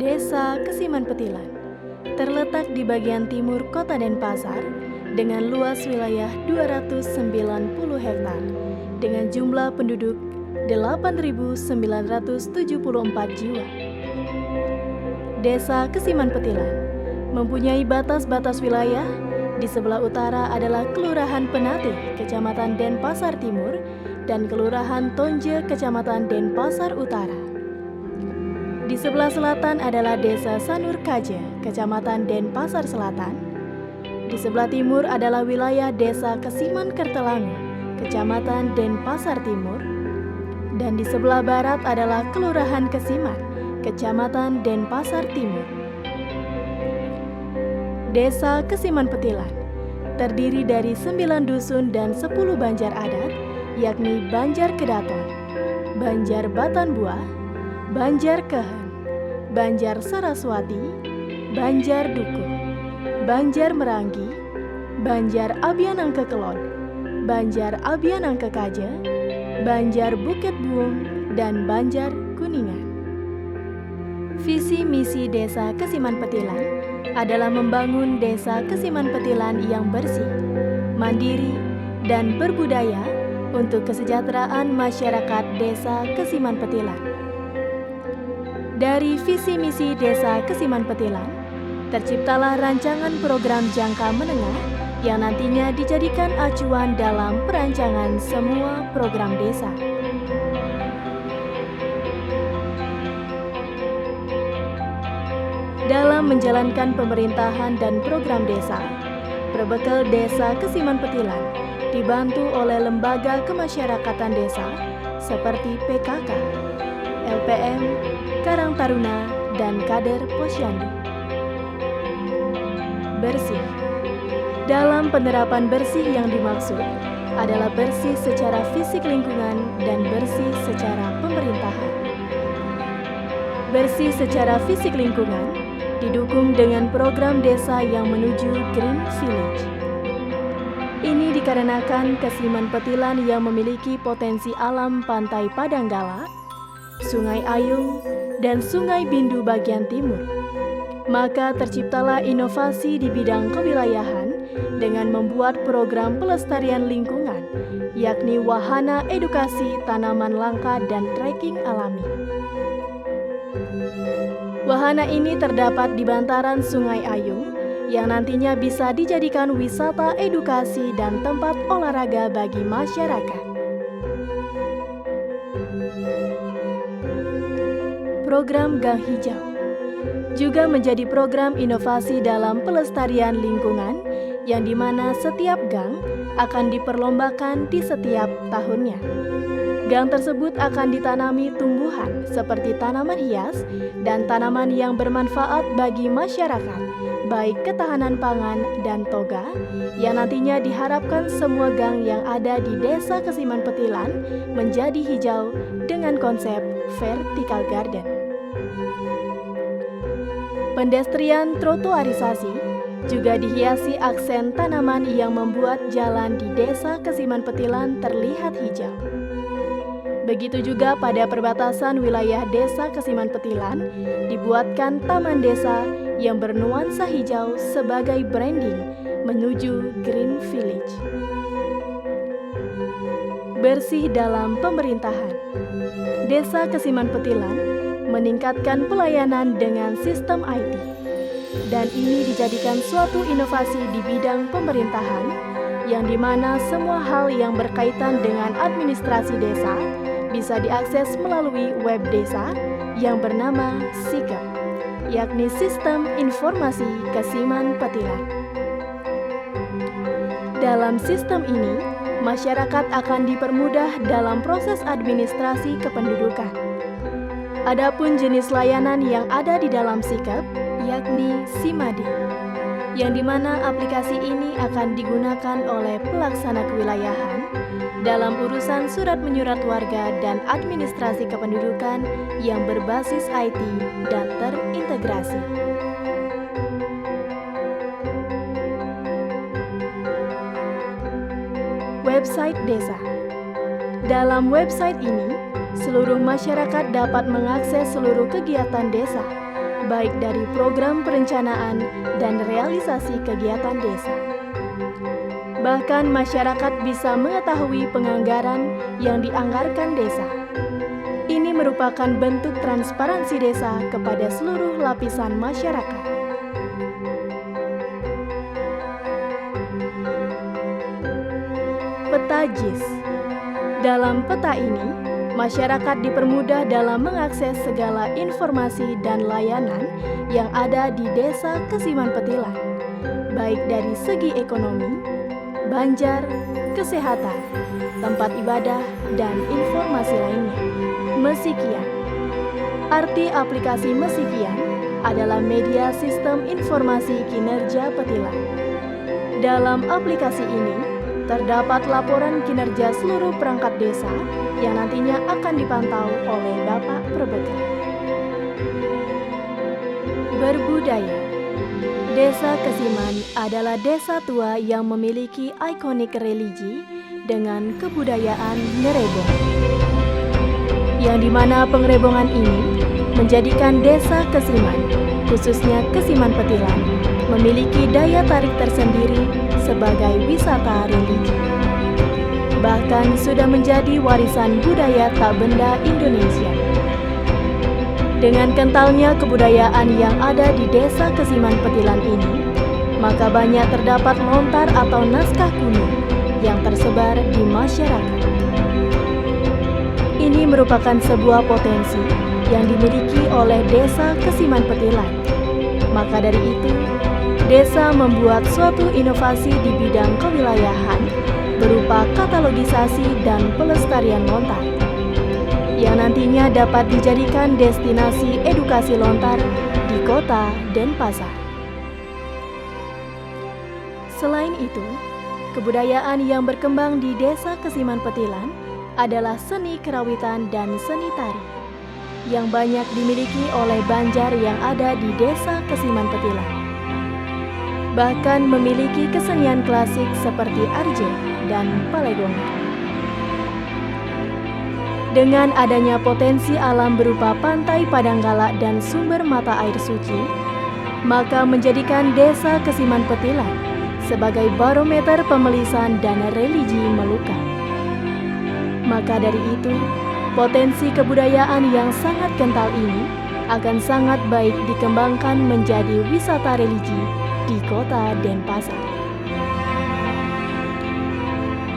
Desa Kesiman Petilan terletak di bagian timur Kota Denpasar dengan luas wilayah 290 hektar dengan jumlah penduduk 8.974 jiwa. Desa Kesiman Petilan mempunyai batas-batas wilayah. Di sebelah utara adalah Kelurahan Penati, Kecamatan Denpasar Timur, dan Kelurahan Tonje, Kecamatan Denpasar Utara. Di sebelah selatan adalah Desa Sanur Kaje, Kecamatan Denpasar Selatan. Di sebelah timur adalah wilayah Desa Kesiman Kertelangu, Kecamatan Denpasar Timur. Dan di sebelah barat adalah Kelurahan Kesiman, Kecamatan Denpasar Timur. Desa Kesiman Petilan terdiri dari 9 dusun dan 10 banjar adat, yakni Banjar Kedaton, Banjar Batanbuah, Banjar Kehen, Banjar Saraswati, Banjar Dukuh, Banjar Meranggi, Banjar Abianangke Kelon, Banjar Abianangke Kaje, Banjar Bukit Buung, dan Banjar Kuningan. Visi misi Desa Kesiman Petilan adalah membangun Desa Kesiman Petilan yang bersih, mandiri, dan berbudaya untuk kesejahteraan masyarakat Desa Kesiman Petilan. Dari visi misi Desa Kesiman Petilan, terciptalah rancangan program jangka menengah yang nantinya dijadikan acuan dalam perancangan semua program desa. Dalam menjalankan pemerintahan dan program desa, Perbekal Desa Kesiman Petilan dibantu oleh lembaga kemasyarakatan desa seperti PKK, LPM, Karang Taruna, dan kader Posyandu. Bersih. Dalam penerapan bersih yang dimaksud adalah bersih secara fisik lingkungan dan bersih secara pemerintahan. Bersih secara fisik lingkungan didukung dengan program desa yang menuju Green Village. Ini dikarenakan Kesiman Petilan yang memiliki potensi alam pantai Padanggala, Sungai Ayung, dan Sungai Bindu bagian timur. Maka terciptalah inovasi di bidang kewilayahan dengan membuat program pelestarian lingkungan, yakni wahana edukasi tanaman langka dan trekking alami. Wahana ini terdapat di bantaran Sungai Ayung yang nantinya bisa dijadikan wisata edukasi dan tempat olahraga bagi masyarakat. Program Gang Hijau juga menjadi program inovasi dalam pelestarian lingkungan yang dimana setiap gang akan diperlombakan di setiap tahunnya. Gang tersebut akan ditanami tumbuhan seperti tanaman hias dan tanaman yang bermanfaat bagi masyarakat, baik ketahanan pangan dan toga, yang nantinya diharapkan semua gang yang ada di Desa Kesiman Petilan menjadi hijau dengan konsep vertical garden. Pendestrian trotoarisasi juga dihiasi aksen tanaman yang membuat jalan di Desa Kesiman Petilan terlihat hijau. Begitu juga pada perbatasan wilayah Desa Kesiman Petilan, dibuatkan taman desa yang bernuansa hijau sebagai branding menuju Green Village. Bersih dalam pemerintahan. Desa Kesiman Petilan meningkatkan pelayanan dengan sistem IT, dan ini dijadikan suatu inovasi di bidang pemerintahan, yang dimana semua hal yang berkaitan dengan administrasi desa bisa diakses melalui web desa yang bernama SIKEP, yakni Sistem Informasi Kesiman Petilan. Dalam sistem ini, masyarakat akan dipermudah dalam proses administrasi kependudukan. Adapun jenis layanan yang ada di dalam SIKEP, yakni SIMADI, yang dimana aplikasi ini akan digunakan oleh pelaksana kewilayahan dalam urusan surat menyurat warga dan administrasi kependudukan yang berbasis IT dan terintegrasi. Website desa. Dalam website ini, seluruh masyarakat dapat mengakses seluruh kegiatan desa, baik dari program perencanaan dan realisasi kegiatan desa. Bahkan masyarakat bisa mengetahui penganggaran yang dianggarkan desa. Ini merupakan bentuk transparansi desa kepada seluruh lapisan masyarakat. Peta JIS. Dalam peta ini, masyarakat dipermudah dalam mengakses segala informasi dan layanan yang ada di Desa Kesiman Petilan, baik dari segi ekonomi, banjar, kesehatan, tempat ibadah, dan informasi lainnya. Mesikian. Arti aplikasi Mesikian adalah media sistem informasi kinerja Petilan. Dalam aplikasi ini, terdapat laporan kinerja seluruh perangkat desa yang nantinya akan dipantau oleh Bapak Perbekal. Berbudaya. Desa Kesiman adalah desa tua yang memiliki ikonik religi dengan kebudayaan ngerebong, yang dimana pengerebongan ini menjadikan Desa Kesiman, khususnya Kesiman Petilan, memiliki daya tarik tersendiri sebagai wisata religi. Bahkan sudah menjadi warisan budaya tak benda Indonesia. Dengan kentalnya kebudayaan yang ada di Desa Kesiman Petilan ini, maka banyak terdapat lontar atau naskah kuno yang tersebar di masyarakat. Ini merupakan sebuah potensi yang dimiliki oleh Desa Kesiman Petilan. Maka dari itu, desa membuat suatu inovasi di bidang kewilayahan berupa katalogisasi dan pelestarian lontar, yang nantinya dapat dijadikan destinasi edukasi lontar di kota Denpasar. Selain itu, kebudayaan yang berkembang di Desa Kesiman Petilan adalah seni kerawitan dan seni tari, yang banyak dimiliki oleh banjar yang ada di Desa Kesiman Petilan. Bahkan memiliki kesenian klasik seperti arje dan paledongan. Dengan adanya potensi alam berupa pantai Padanggala dan sumber mata air suci, maka menjadikan Desa Kesiman Petilan sebagai barometer pemelisan dan religi Melukat. Maka dari itu, potensi kebudayaan yang sangat kental ini akan sangat baik dikembangkan menjadi wisata religi di kota Denpasar.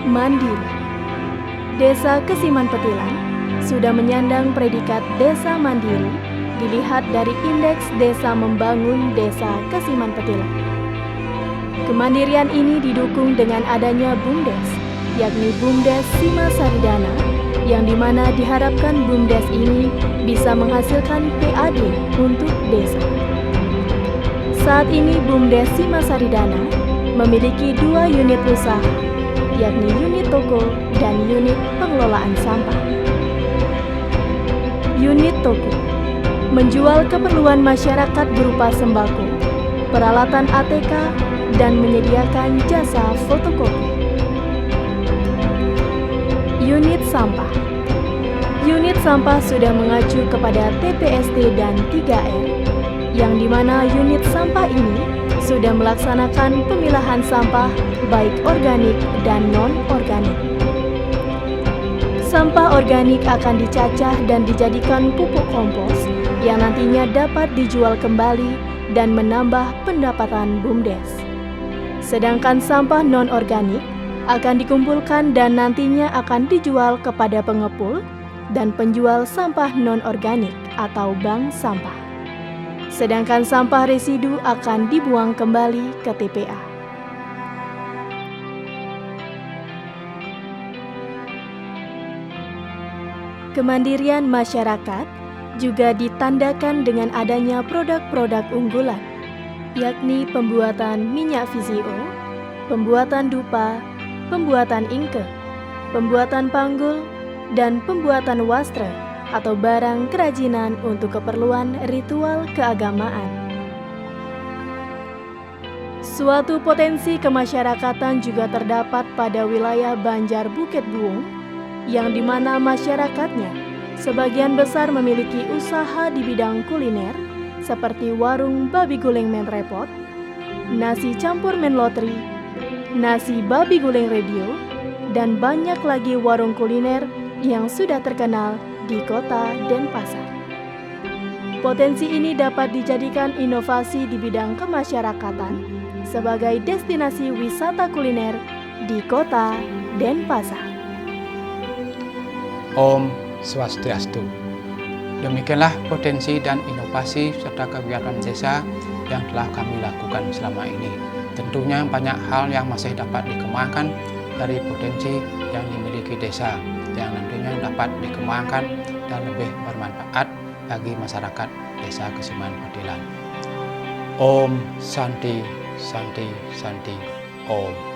Mandiri. Desa Kesiman Petilan sudah menyandang predikat desa mandiri dilihat dari Indeks Desa Membangun Desa Kesiman Petilan. Kemandirian ini didukung dengan adanya BUMDes, yakni BUMDes Sima Saridana, yang dimana diharapkan BUMDes ini bisa menghasilkan PAD untuk desa. Saat ini BUMDes Sima Saridana memiliki 2 unit usaha, yakni unit toko dan unit pengelolaan sampah. Unit toko menjual keperluan masyarakat berupa sembako, peralatan ATK, dan menyediakan jasa fotokopi. Unit sampah Unit sampah sudah mengacu kepada TPST dan 3R, yang dimana unit sampah ini sudah melaksanakan pemilahan sampah baik organik dan non-organik. Sampah organik akan dicacah dan dijadikan pupuk kompos yang nantinya dapat dijual kembali dan menambah pendapatan BUMDes. Sedangkan sampah non-organik akan dikumpulkan dan nantinya akan dijual kepada pengepul dan penjual sampah non-organik atau bank sampah. Sedangkan sampah residu akan dibuang kembali ke TPA. Kemandirian masyarakat juga ditandakan dengan adanya produk-produk unggulan, yakni pembuatan minyak VCO, pembuatan dupa, pembuatan ingke, pembuatan panggul, dan pembuatan wastra atau barang kerajinan untuk keperluan ritual keagamaan. Suatu potensi kemasyarakatan juga terdapat pada wilayah Banjar Bukit Buung, yang dimana masyarakatnya sebagian besar memiliki usaha di bidang kuliner seperti warung babi guling men repot, nasi campur men lotri, nasi babi guling radio, dan banyak lagi warung kuliner yang sudah terkenal di kota Denpasar. Potensi ini dapat dijadikan inovasi di bidang kemasyarakatan sebagai destinasi wisata kuliner di kota Denpasar. Om Swastiastu. Demikianlah potensi dan inovasi serta kegiatan desa yang telah kami lakukan selama ini. Tentunya banyak hal yang masih dapat dikembangkan dari potensi yang dimiliki desa, yang nantinya dapat dikembangkan dan lebih bermanfaat bagi masyarakat Desa Kesiman Petilan. Om Santi Santi Santi Om.